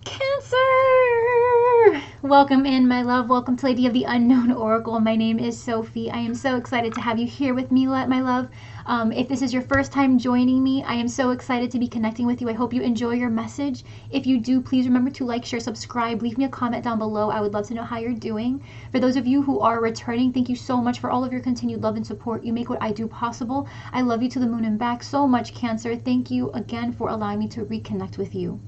Cancer! Welcome in, my love. Welcome to Lady of the Unknown Oracle. My name is Sophie. I am so excited to have you here with me, my love. If this is your first time joining me, I am so excited to be connecting with you. I hope you enjoy your message. If you do, please remember to like, share, subscribe. Leave me a comment down below. I would love to know how you're doing. For those of you who are returning, thank you so much for all of your continued love and support. You make what I do possible. I love you to the moon and back so much, Cancer. Thank you again for allowing me to reconnect with you.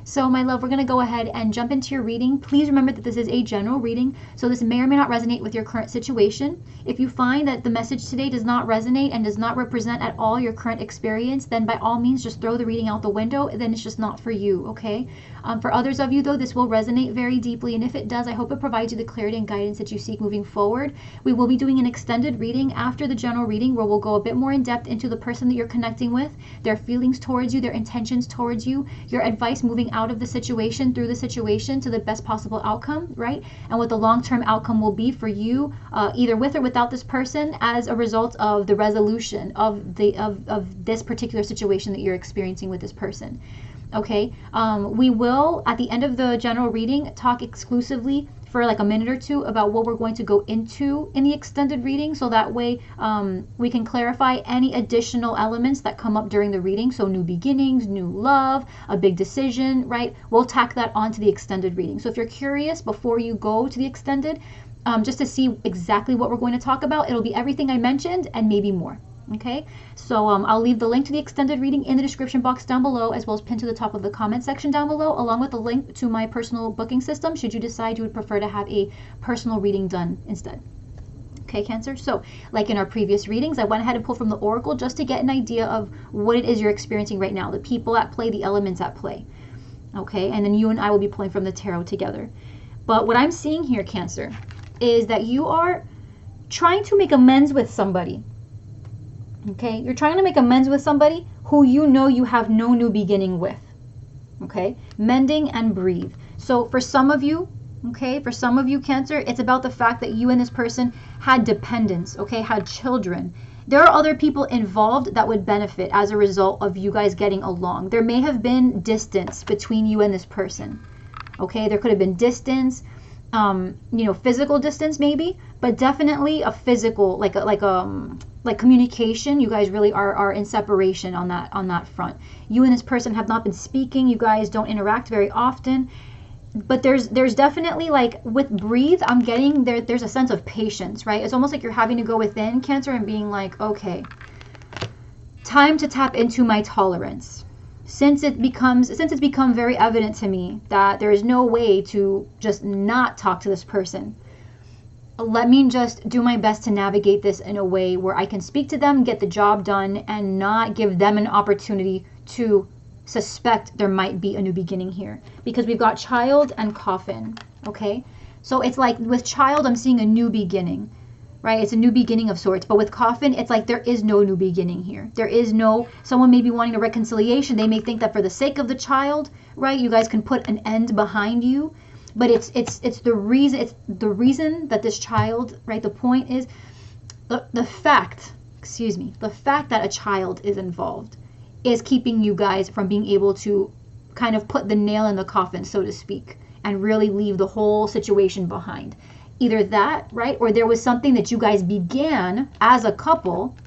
So my love, we're going to go ahead and jump into your reading. Please remember that this is a general reading, so this may or may not resonate with your current situation. If you find that the message today does not resonate and does not represent at all your current experience, then by all means just throw the reading out the window. Then it's just not for you, okay? For others of you though, this will resonate very deeply, and if it does, I hope it provides you the clarity and guidance that you seek moving forward. We will be doing an extended reading after the general reading where we'll go a bit more in depth into the person that you're connecting with, their feelings towards you, their intentions towards you, your advice moving out of the situation, through the situation, to the best possible outcome, right? And what the long-term outcome will be for you, either with or without this person, as a result of the resolution of this particular situation that you're experiencing with this person. Okay, we will at the end of the general reading talk exclusively for like a minute or two about what we're going to go into in the extended reading, so that way we can clarify any additional elements that come up during the reading. So new beginnings, new love, a big decision, right? We'll tack that onto the extended reading. So if you're curious before you go to the extended, just to see exactly what we're going to talk about, it'll be everything I mentioned and maybe more. Okay, so I'll leave the link to the extended reading in the description box down below, as well as pinned to the top of the comment section down below, along with the link to my personal booking system should you decide you would prefer to have a personal reading done instead. Okay, Cancer, so like in our previous readings, I went ahead and pulled from the Oracle just to get an idea of what it is you're experiencing right now, the people at play, the elements at play. Okay, and then you and I will be pulling from the tarot together. But what I'm seeing here, Cancer, is that you are trying to make amends with somebody. Okay, you're trying to make amends with somebody who you know you have no new beginning with. Okay, mending and breathe. So for some of you, okay, for some of you, Cancer, it's about the fact that you and this person had dependents, okay, had children. There are other people involved that would benefit as a result of you guys getting along. There may have been distance between you and this person. Okay, there could have been distance, physical distance maybe, but definitely a physical, like communication. You guys really are in separation on that front. You and this person have not been speaking. You guys don't interact very often. But there's definitely, like with breathe, I'm getting there's a sense of patience, right? It's almost like you're having to go within, Cancer, and being like, okay, time to tap into my tolerance. Since it's become very evident to me that there is no way to just not talk to this person, let me just do my best to navigate this in a way where I can speak to them, get the job done, and not give them an opportunity to suspect there might be a new beginning here. Because we've got child and coffin, okay? So it's like with child, I'm seeing a new beginning, right? It's a new beginning of sorts. But with coffin, it's like there is no new beginning here. There is no, someone may be wanting a reconciliation. They may think that for the sake of the child, right, you guys can put an end behind you. But it's the reason that this child, right, the point is the fact that a child is involved is keeping you guys from being able to kind of put the nail in the coffin, so to speak, and really leave the whole situation behind. Either that, right, or there was something that you guys began as a couple,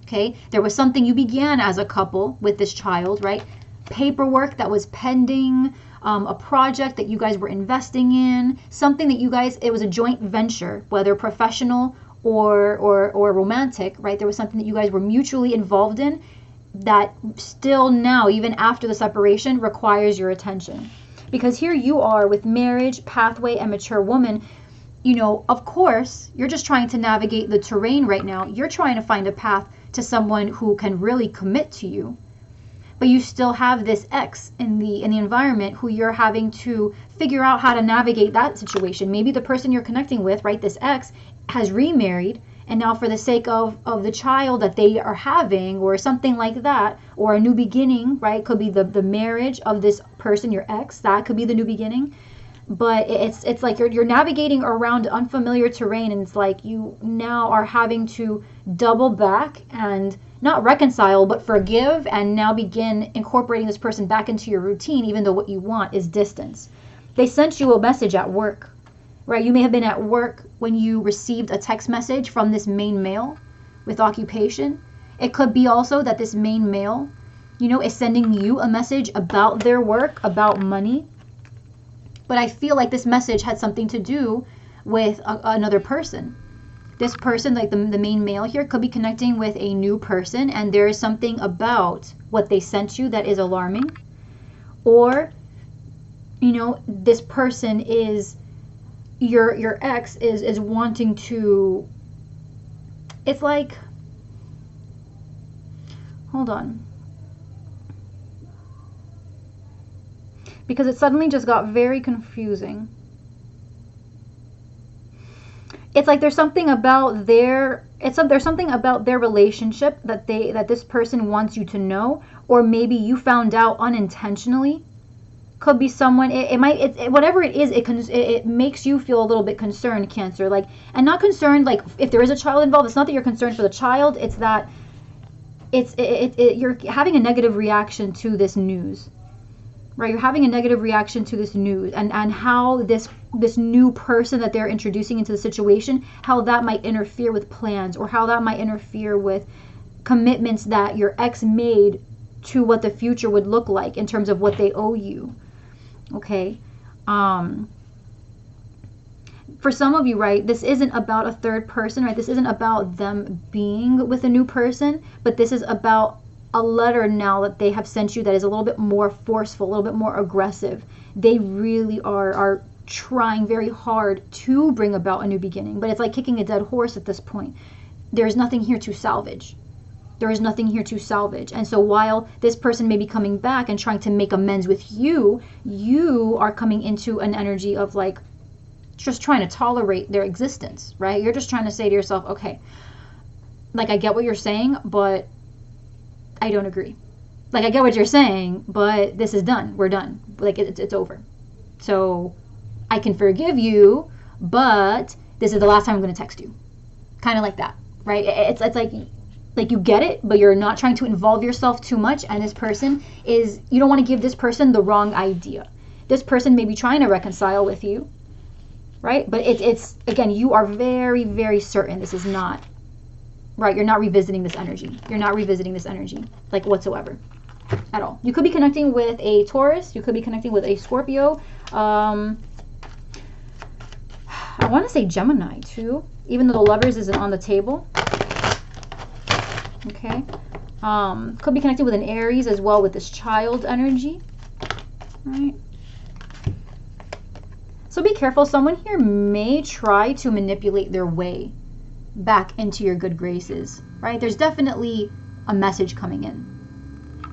okay? There was something you began as a couple with this child, right? Paperwork that was pending, a project that you guys were investing in, something that you guys, it was a joint venture, whether professional or romantic, right? There was something that you guys were mutually involved in that still now, even after the separation, requires your attention. Because here you are with marriage, pathway, and mature woman. You know, of course, you're just trying to navigate the terrain right now. You're trying to find a path to someone who can really commit to you. But you still have this ex in the environment who you're having to figure out how to navigate that situation. Maybe the person you're connecting with, right, this ex, has remarried, and now for the sake of the child that they are having, or something like that, or a new beginning, right, could be the marriage of this person, your ex, that could be the new beginning. But it's like you're navigating around unfamiliar terrain, and it's like you now are having to double back and not reconcile, but forgive, and now begin incorporating this person back into your routine, even though what you want is distance. They sent you a message at work, right? You may have been at work when you received a text message from this main male with occupation. It could be also that this main male, you know, is sending you a message about their work, about money. But I feel like this message had something to do with another person. This person, like the main male here, could be connecting with a new person, and there is something about what they sent you that is alarming. Or, you know, this person is, your ex is wanting to, it's like, hold on. Because it suddenly just got very confusing. It's like there's something about their relationship that this person wants you to know, or maybe you found out unintentionally. Could be someone. Whatever it is, it makes you feel a little bit concerned, Cancer. Like, and not concerned like if there is a child involved. It's not that you're concerned for the child. It's that you're having a negative reaction to this news. Right, you're having a negative reaction to this news, and how this new person that they're introducing into the situation, how that might interfere with plans, or how that might interfere with commitments that your ex made to what the future would look like in terms of what they owe you. Okay, for some of you, right, this isn't about a third person, right? This isn't about them being with a new person, but this is about a letter now that they have sent you that is a little bit more forceful, a little bit more aggressive. They really are trying very hard to bring about a new beginning, but it's like kicking a dead horse at this point. There's nothing here to salvage. There is nothing here to salvage. And so while this person may be coming back and trying to make amends with you, you are coming into an energy of like just trying to tolerate their existence, right? You're just trying to say to yourself, okay, like I get what you're saying, but I don't agree. Like, I get what you're saying, but this is done. We're done. Like, it's over. So I can forgive you, but this is the last time I'm going to text you. Kind of like that, right? It's like you get it, but you're not trying to involve yourself too much. And this person is, you don't want to give this person the wrong idea. This person may be trying to reconcile with you, right? But it's again, you are very, very certain this is not. Right, you're not revisiting this energy. You're not revisiting this energy, like whatsoever, at all. You could be connecting with a Taurus. You could be connecting with a Scorpio. I want to say Gemini too, even though the Lovers isn't on the table. Okay. Could be connecting with an Aries as well with this child energy. Right. So be careful. Someone here may try to manipulate their way back into your good graces, right? There's definitely a message coming in,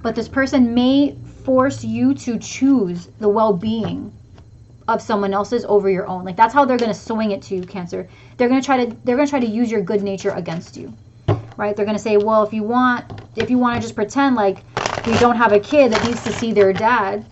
but this person may force you to choose the well-being of someone else's over your own. Like, that's how they're going to swing it to you, Cancer. They're going to try to use your good nature against you, right? They're going to say, well, if you want to just pretend like we don't have a kid that needs to see their dad,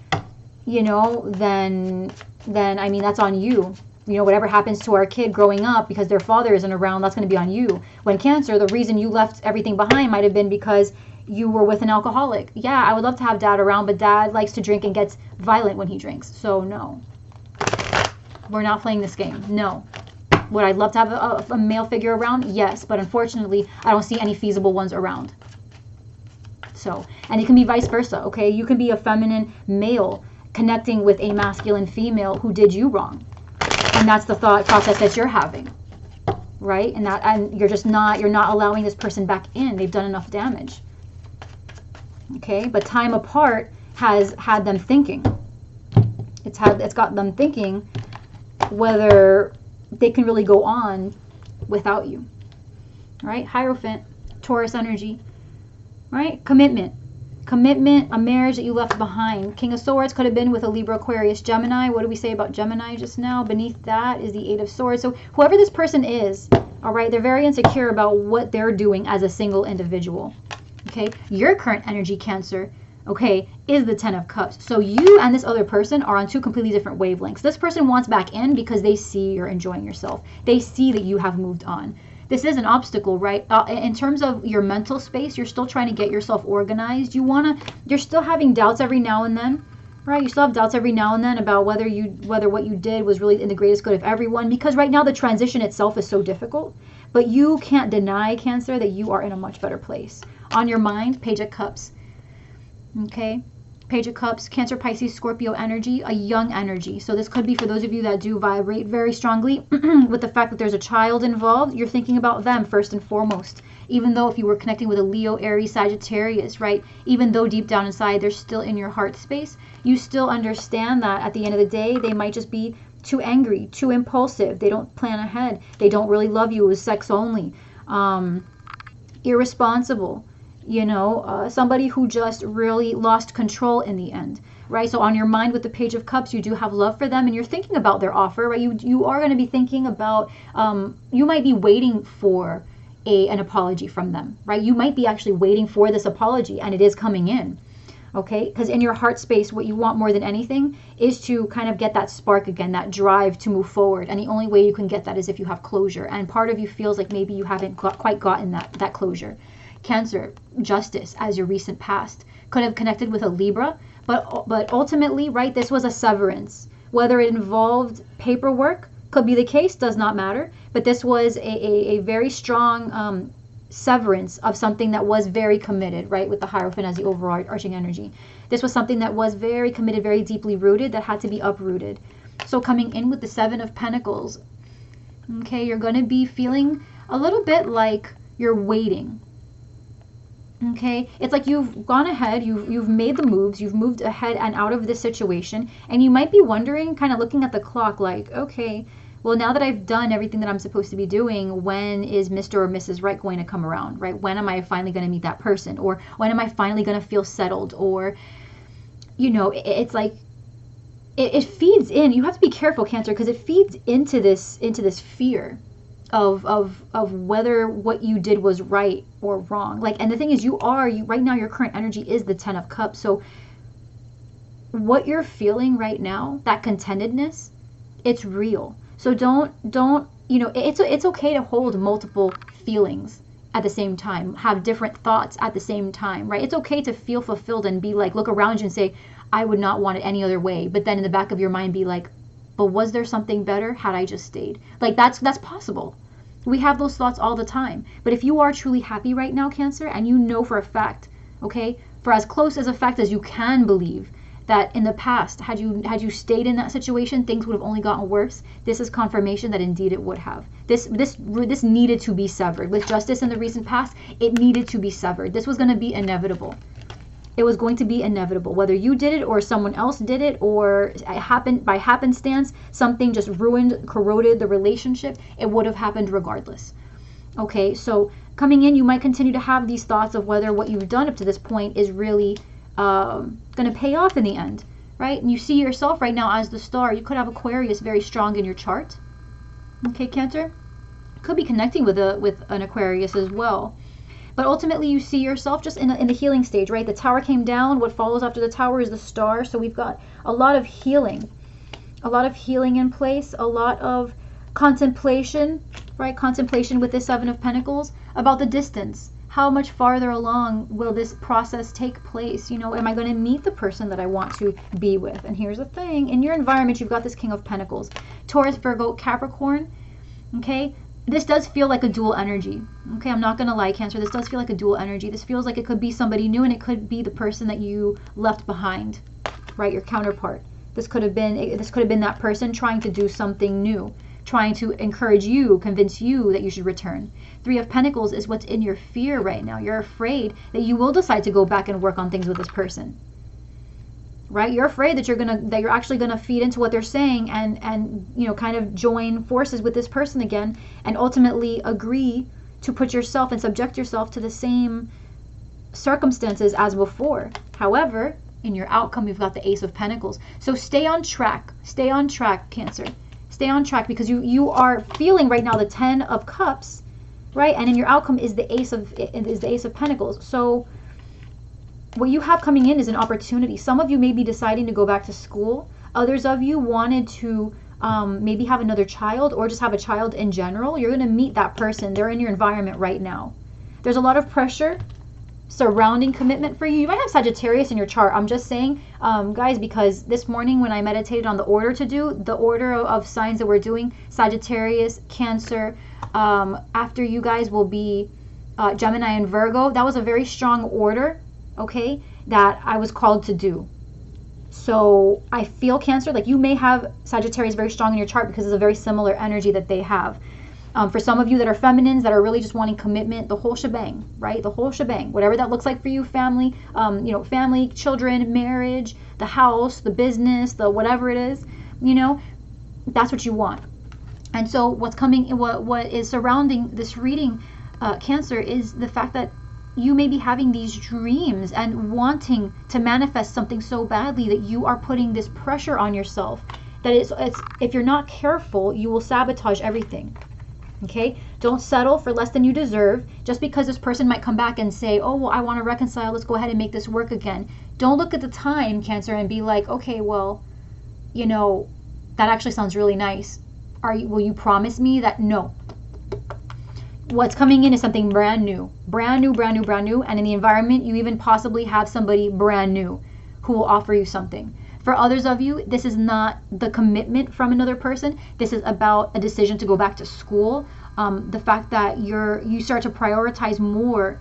you know, then I mean, that's on you. You know, whatever happens to our kid growing up because their father isn't around, that's going to be on you. When Cancer, the reason you left everything behind might have been because you were with an alcoholic. Yeah, I would love to have dad around, but dad likes to drink and gets violent when he drinks. So no, we're not playing this game. No. Would I love to have a male figure around? Yes, but unfortunately, I don't see any feasible ones around. So, and it can be vice versa, okay? You can be a feminine male connecting with a masculine female who did you wrong. And that's the thought process that you're having, right? And you're not allowing this person back in. They've done enough damage. Okay, but time apart has had them thinking. It's got them thinking whether they can really go on without you. Right? Hierophant, Taurus energy. Right? Commitment, a marriage that you left behind. King of Swords could have been with a Libra, Aquarius, Gemini. What did we say about Gemini just now? Beneath that is the Eight of Swords. So whoever this person is, all right, they're very insecure about what they're doing as a single individual. Okay, your current energy, Cancer, okay, is the Ten of Cups. So you and this other person are on two completely different wavelengths. This person wants back in because they see you're enjoying yourself. They see that you have moved on. this is an obstacle, right? In terms of your mental space, you're still trying to get yourself organized. You're still having doubts every now and then, right? You still have doubts every now and then about whether what you did was really in the greatest good of everyone, because right now the transition itself is so difficult. But you can't deny, Cancer, that you are in a much better place. On your mind, Page of Cups. Okay? Page of Cups, Cancer, Pisces, Scorpio energy, a young energy. So this could be for those of you that do vibrate very strongly with the fact that there's a child involved. You're thinking about them first and foremost. Even though if you were connecting with a Leo, Aries, Sagittarius, right? Even though deep down inside they're still in your heart space, you still understand that at the end of the day, they might just be too angry, too impulsive. They don't plan ahead. They don't really love you. It was sex only. Irresponsible. Somebody who just really lost control in the end, right? So on your mind with the Page of Cups, you do have love for them and you're thinking about their offer, right? You are going to be thinking about, you might be waiting for an apology from them, right? You might be actually waiting for this apology and it is coming in, okay? Because in your heart space, what you want more than anything is to kind of get that spark again, that drive to move forward. And the only way you can get that is if you have closure. And part of you feels like maybe you haven't quite gotten that closure. Cancer, Justice, as your recent past. Could have connected with a Libra, but ultimately, right, this was a severance. Whether it involved paperwork, could be the case, does not matter. But this was a very strong severance of something that was very committed, right, with the Hierophant as the overarching energy. This was something that was very committed, very deeply rooted, that had to be uprooted. So coming in with the Seven of Pentacles, okay, you're going to be feeling a little bit like you're waiting. Okay, it's like you've gone ahead, you've made the moves, you've moved ahead and out of this situation, and you might be wondering, kind of looking at the clock like, okay, well, now that I've done everything that I'm supposed to be doing, when is Mr. or Mrs. Right going to come around, right? When am I finally going to meet that person? Or when am I finally going to feel settled? Or, it's like, it feeds in. You have to be careful, Cancer, because it feeds into this fear of whether what you did was right or wrong. Like, and the thing is, you right now, your current energy is the Ten of Cups. So what you're feeling right now, that contentedness, it's real. So don't it's okay to hold multiple feelings at the same time, have different thoughts at the same time, right? It's okay to feel fulfilled and be like, look around you and say, I would not want it any other way. But then in the back of your mind be like, but was there something better had I just stayed? Like, that's possible. We have those thoughts all the time. But if you are truly happy right now, Cancer, and you know for a fact, okay, for as close as a fact as you can believe, that in the past, had you stayed in that situation, things would have only gotten worse. This is confirmation that indeed it would have. This needed to be severed. With Justice in the recent past, it needed to be severed. This was going to be inevitable. It was going to be inevitable. Whether you did it or someone else did it, or it happened by happenstance, something just ruined, corroded the relationship, it would have happened regardless. Okay, so coming in, you might continue to have these thoughts of whether what you've done up to this point is really going to pay off in the end, right? And you see yourself right now as the star. You could have Aquarius very strong in your chart. Okay, Cancer? Could be connecting with an Aquarius as well. But ultimately, you see yourself just in the healing stage, right? The Tower came down. What follows after the Tower is the Star. So we've got a lot of healing. A lot of healing in place. A lot of contemplation, right? Contemplation with the Seven of Pentacles about the distance. How much farther along will this process take place? Am I going to meet the person that I want to be with? And here's the thing. In your environment, you've got this King of Pentacles. Taurus, Virgo, Capricorn. Okay? This does feel like a dual energy. Okay, I'm not going to lie, Cancer. This does feel like a dual energy. This feels like it could be somebody new and it could be the person that you left behind, right? Your counterpart. This could have been that person trying to do something new, trying to encourage you, convince you that you should return. Three of Pentacles is what's in your fear right now. You're afraid that you will decide to go back and work on things with this person. Right? You're afraid that you're actually gonna feed into what they're saying and kind of join forces with this person again and ultimately agree to put yourself and subject yourself to the same circumstances as before. However, in your outcome, you've got the Ace of Pentacles. So stay on track. Stay on track, Cancer. Stay on track, because you are feeling right now the Ten of Cups, right? And in your outcome is the Ace of Pentacles. So what you have coming in is an opportunity. Some of you may be deciding to go back to school. Others of you wanted to maybe have another child, or just have a child in general, you're going to meet that person. They're in your environment right now. There's a lot of pressure surrounding commitment for you. You might have Sagittarius in your chart. I'm just saying, guys, because this morning when I meditated on the order to do, the order of signs that we're doing, Sagittarius, Cancer, after you guys will be Gemini and Virgo. That was a very strong order, okay, that I was called to do. So I feel, Cancer, like you may have Sagittarius very strong in your chart because it's a very similar energy that they have. For some of you that are feminines, that are really just wanting commitment, the whole shebang, right? The whole shebang, whatever that looks like for you, family, family, children, marriage, the house, the business, the whatever it is, that's what you want. And so what's coming, what is surrounding this reading, Cancer, is the fact that you may be having these dreams and wanting to manifest something so badly that you are putting this pressure on yourself that it's if you're not careful, you will sabotage everything. Okay, don't settle for less than you deserve. Just because this person might come back and say, oh, well, I want to reconcile, let's go ahead and make this work again. Don't look at the time, Cancer, and be like, okay, well, that actually sounds really nice. Will you promise me that? No. What's coming in is something brand new. Brand new, brand new, brand new. And in the environment, you even possibly have somebody brand new who will offer you something. For others of you, this is not the commitment from another person. This is about a decision to go back to school. The fact that you start to prioritize more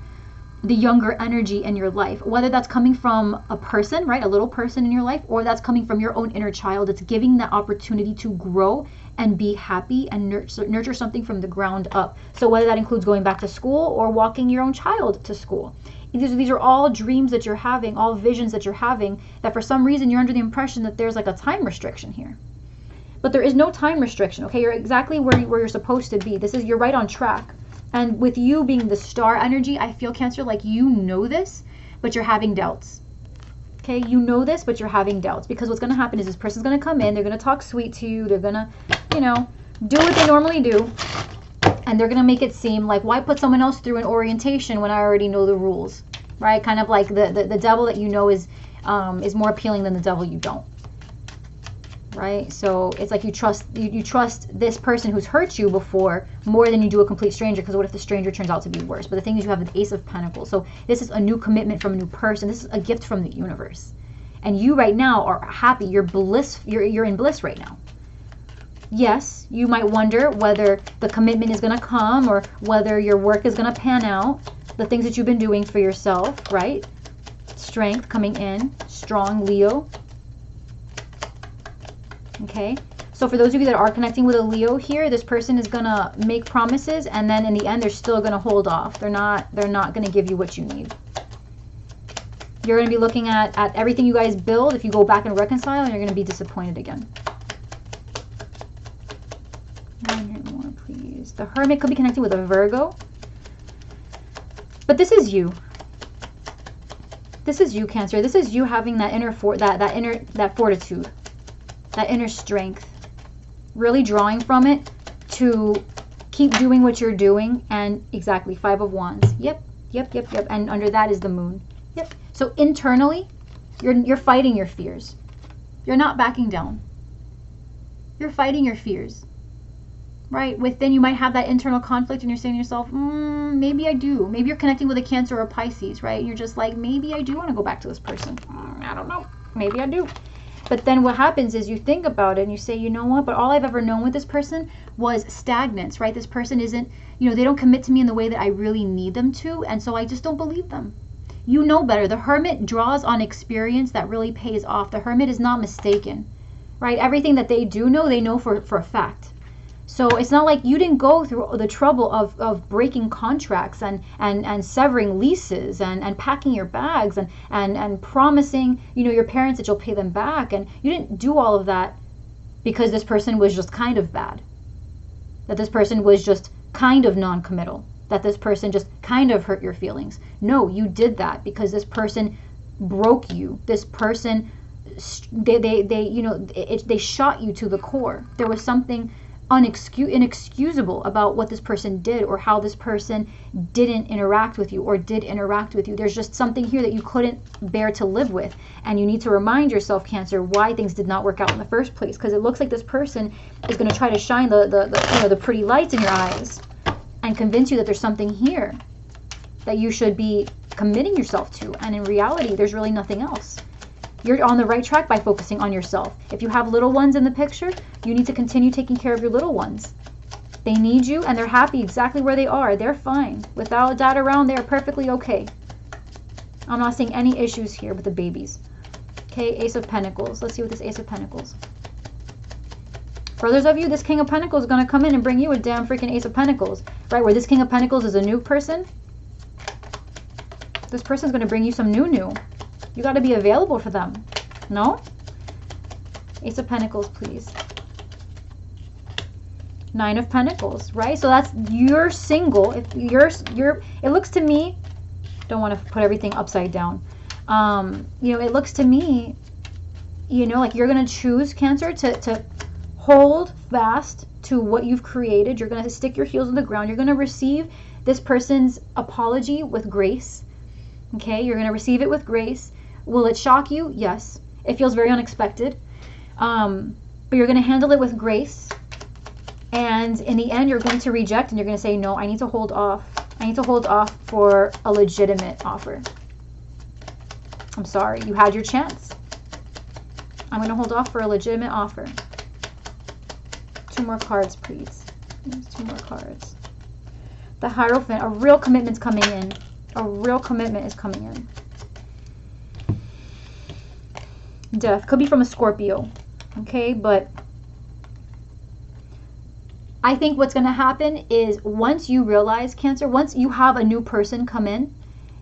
the younger energy in your life, whether that's coming from a person, right, a little person in your life, or that's coming from your own inner child. It's giving that opportunity to grow and be happy and nurture something from the ground up. So whether that includes going back to school or walking your own child to school. These are all dreams that you're having, all visions that you're having, that for some reason you're under the impression that there's like a time restriction here. But there is no time restriction, okay? You're exactly where you're supposed to be. You're right on track. And with you being the star energy, I feel, Cancer, like you know this, but you're having doubts. Okay, you know this, but you're having doubts. Because what's going to happen is this person's going to come in, they're going to talk sweet to you, they're going to, do what they normally do. And they're going to make it seem like, why put someone else through an orientation when I already know the rules, right? Kind of like the devil that you know is more appealing than the devil you don't, right? So it's like you trust this person who's hurt you before more than you do a complete stranger, because what if the stranger turns out to be worse? But the thing is, you have the Ace of Pentacles. So this is a new commitment from a new person. This is a gift from the universe. And you right now are happy. You're in bliss right now. Yes, you might wonder whether the commitment is going to come or whether your work is going to pan out. The things that you've been doing for yourself, right? Strength coming in. Strong Leo. Okay. So for those of you that are connecting with a Leo here, this person is going to make promises, and then in the end, they're still going to hold off. They're not going to give you what you need. You're going to be looking at everything you guys build. If you go back and reconcile, and you're going to be disappointed again. 100 more, please. The Hermit could be connecting with a Virgo. But this is you. This is you, Cancer. This is you having that inner that fortitude, that inner strength. Really drawing from it to keep doing what you're doing. And exactly, 5 of Wands. Yep. And under that is the Moon. Yep. So internally, you're fighting your fears. You're not backing down. You're fighting your fears. Right? Within, you might have that internal conflict, and you're saying to yourself, maybe I do. Maybe you're connecting with a Cancer or a Pisces, right? And you're just like, maybe I do want to go back to this person. I don't know. Maybe I do. But then what happens is you think about it and you say, you know what? But all I've ever known with this person was stagnance, right? This person isn't, they don't commit to me in the way that I really need them to. And so I just don't believe them. You know better. The Hermit draws on experience that really pays off. The Hermit is not mistaken, right? Everything that they do know, they know for a fact. So it's not like you didn't go through the trouble of breaking contracts and severing leases and packing your bags and promising, your parents that you'll pay them back. And you didn't do all of that because this person was just kind of bad. That this person was just kind of non-committal. That this person just kind of hurt your feelings. No, you did that because this person broke you. This person, they shot you to the core. There was something inexcusable about what this person did or how this person didn't interact with you or did interact with you. There's just something here that you couldn't bear to live with, and you need to remind yourself, Cancer, why things did not work out in the first place, because it looks like this person is going to try to shine the pretty lights in your eyes and convince you that there's something here that you should be committing yourself to, and in reality there's really nothing else. You're on the right track by focusing on yourself. If you have little ones in the picture, you need to continue taking care of your little ones. They need you, and they're happy exactly where they are. They're fine. Without dad around, they're perfectly okay. I'm not seeing any issues here with the babies. Okay, Ace of Pentacles. Let's see what this Ace of Pentacles. For others of you, this King of Pentacles is going to come in and bring you a damn freaking Ace of Pentacles. Right, where this King of Pentacles is a new person. This person's going to bring you some new. You got to be available for them. No? Ace of Pentacles, please. Nine of Pentacles, right? So that's, you're single. If it looks to me, don't want to put everything upside down. You know, it looks to me, you know, like you're going to choose, Cancer, to hold fast to what you've created. You're going to stick your heels in the ground. You're going to receive this person's apology with grace. Okay, you're going to receive it with grace. Will it shock you? Yes. It feels very unexpected. But you're going to handle it with grace. And in the end, you're going to reject and you're going to say, no, I need to hold off. I need to hold off for a legitimate offer. I'm sorry. You had your chance. I'm going to hold off for a legitimate offer. 2 more cards, please. There's 2 more cards. The Hierophant. A real commitment's coming in. A real commitment is coming in. Death. Could be from a Scorpio. Okay, but I think what's going to happen is once you realize, Cancer, once you have a new person come in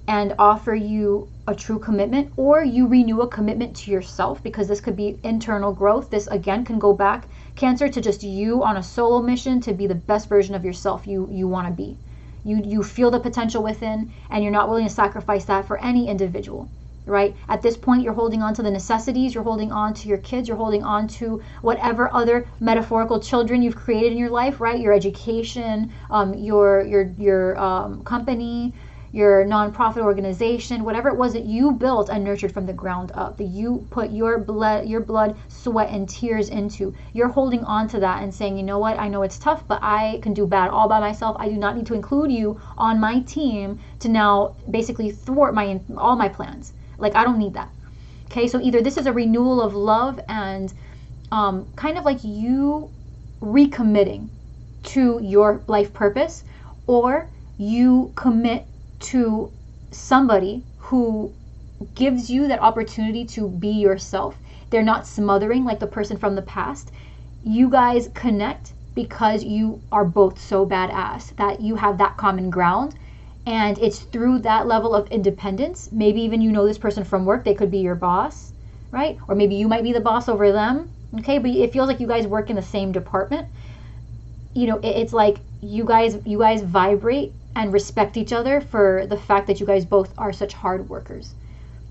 and offer you a true commitment, or you renew a commitment to yourself, because this could be internal growth. This, again, can go back, Cancer, to just you on a solo mission to be the best version of yourself you want to be. You feel the potential within, and you're not willing to sacrifice that for any individual. Right? At this point, you're holding on to the necessities, you're holding on to your kids, you're holding on to whatever other metaphorical children you've created in your life, right? Your education, your company, your nonprofit organization, whatever it was that you built and nurtured from the ground up, that you put your blood, sweat, and tears into. You're holding on to that and saying, you know what, I know it's tough, but I can do bad all by myself. I do not need to include you on my team to now basically thwart all my plans. Like, I don't need that. Okay, so either this is a renewal of love and kind of like you recommitting to your life purpose, or you commit to somebody who gives you that opportunity to be yourself. They're not smothering like the person from the past. You guys connect because you are both so badass that you have that common ground. And it's through that level of independence. Maybe even you know this person from work. They could be your boss, right? Or maybe you might be the boss over them. Okay, but it feels like you guys work in the same department. You know, it's like you guys vibrate and respect each other for the fact that you guys both are such hard workers.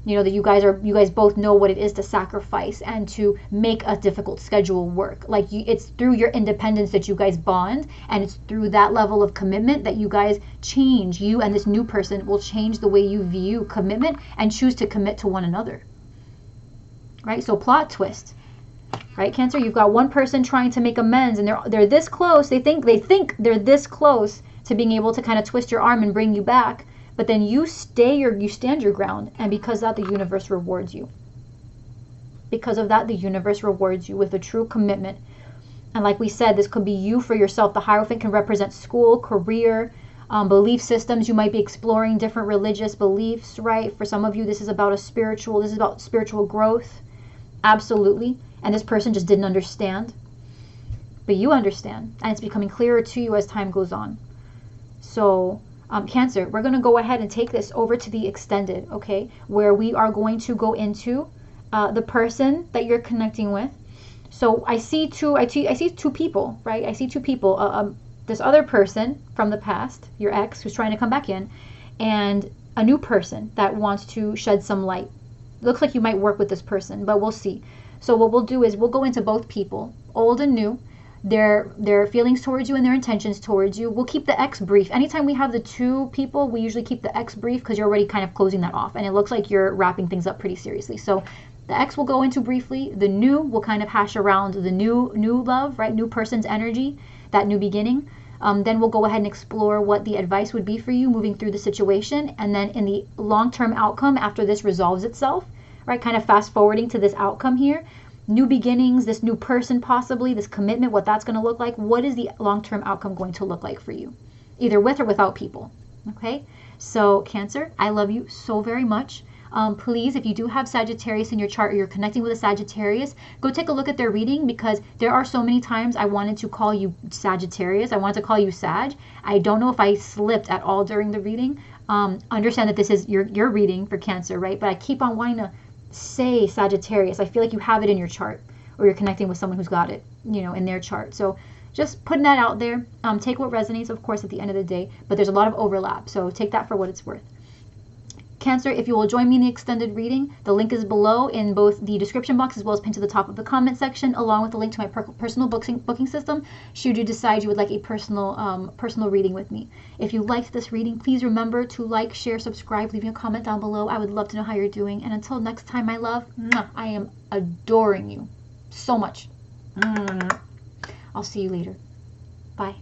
You know, that you guys both know what it is to sacrifice and to make a difficult schedule work. Like, it's through your independence that you guys bond, and it's through that level of commitment that you guys change. You and this new person will change the way you view commitment and choose to commit to one another. Right? So plot twist. Right, Cancer? You've got one person trying to make amends, and they're this close. They think they're this close to being able to kind of twist your arm and bring you back. But then you stand your ground, and because of that, the universe rewards you. Because of that, the universe rewards you with a true commitment. And like we said, this could be you for yourself. The Hierophant can represent school, career, belief systems. You might be exploring different religious beliefs, right? For some of you, this is about spiritual growth. Absolutely. And this person just didn't understand. But you understand, and it's becoming clearer to you as time goes on. So Cancer, we're going to go ahead and take this over to the extended, okay, where we are going to go into the person that you're connecting with. So I see two people, right? I see 2 people. This other person from the past, your ex, who's trying to come back in, and a new person that wants to shed some light. Looks like you might work with this person, but we'll see. So what we'll do is we'll go into both people, old and new. their feelings towards you and their intentions towards you. We'll keep the X brief. Anytime we have the two people, we usually keep the X brief because you're already kind of closing that off, and it looks like you're wrapping things up pretty seriously. So the X will go into briefly. The new will kind of hash around the new love, right? New person's energy, that new beginning. Then we'll go ahead and explore what the advice would be for you moving through the situation. And then in the long-term outcome, after this resolves itself, right? Kind of fast forwarding to this outcome here. New beginnings, this new person possibly, this commitment, what that's going to look like. What is the long-term outcome going to look like for you? Either with or without people. Okay? So Cancer, I love you so very much. Please, if you do have Sagittarius in your chart or you're connecting with a Sagittarius, go take a look at their reading, because there are so many times I wanted to call you Sagittarius. I wanted to call you Sag. I don't know if I slipped at all during the reading. Understand that this is your reading for Cancer, right? But I keep on wanting to say Sagittarius. I feel like you have it in your chart, or you're connecting with someone who's got it, in their chart. So just putting that out there. Take what resonates, of course, at the end of the day, but there's a lot of overlap. So take that for what it's worth. Cancer, if you will join me in the extended reading, the link is below in both the description box as well as pinned to the top of the comment section, along with the link to my personal booking system, should you decide you would like a personal reading with me. If you liked this reading, please remember to like, share, subscribe, leave me a comment down below. I would love to know how you're doing. And until next time, my love, I am adoring you so much. I'll see you later. Bye.